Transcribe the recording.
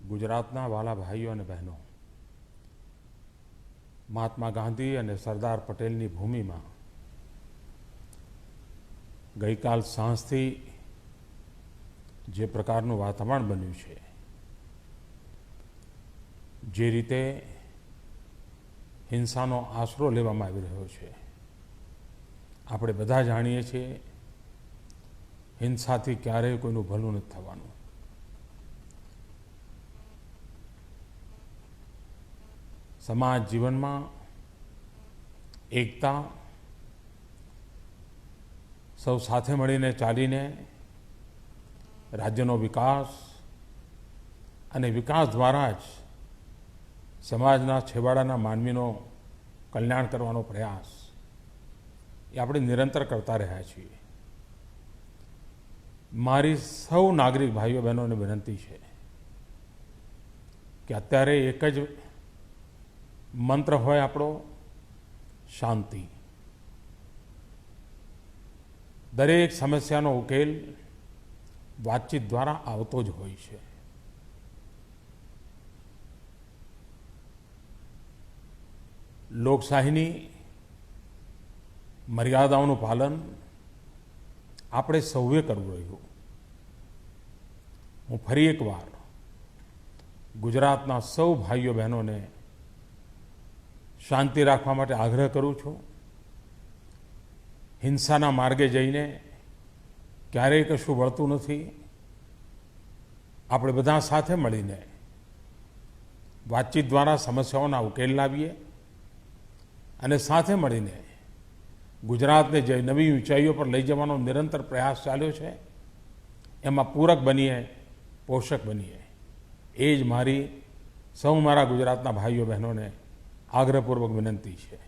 ગુજરાતના વાલા ભાઈઓ અને બહેનો, મહાત્મા ગાંધી અને સરદાર પટેલની ભૂમિમાં ગઈકાલ સાંજથી જે પ્રકારનું વાતાવરણ બન્યું છે, જે રીતે હિંસાનો આશરો લેવામાં આવી રહ્યો છે, આપણે બધા જાણીએ છીએ હિંસાથી ક્યારેય કોઈનું ભલું નથી થવાનું. સમાજ જીવનમાં એકતા, સૌ સાથે મળીને ચાલીને રાજ્યનો વિકાસ અને વિકાસ દ્વારા જ સમાજના છેવાડાના માનવીનો કલ્યાણ કરવાનો પ્રયાસ એ આપણે નિરંતર કરતા રહ્યા છીએ. મારી સૌ નાગરિક ભાઈઓ બહેનોને વિનંતી છે કે અત્યારે એક જ મંત્ર હોય આપણો, શાંતિ. દરેક સમસ્યાનો ઉકેલ વાતચીત દ્વારા આવતો જ હોય છે. લોકશાહીની મર્યાદાઓનું પાલન આપણે સૌએ કરવું રહ્યું. હું ફરી એકવાર ગુજરાતના સૌ ભાઈઓ બહેનોને શાંતિ રાખવા માટે આગ્રહ કરું છું. હિંસાના માર્ગે જઈને ક્યારેય કશું વળતું નથી. આપણે બધા સાથે મળીને વાતચીત દ્વારા સમસ્યાઓના ઉકેલ લાવીએ અને સાથે મળીને ગુજરાતને જે નવી ઊંચાઈઓ પર લઈ જવાનો નિરંતર પ્રયાસ ચાલ્યો છે, એમાં પૂરક બનીએ, પોષક બનીએ. એ જ મારી સૌ મારા ગુજરાતના ભાઈઓ બહેનોને આગ્રહપૂર્વક વિનંતી છે.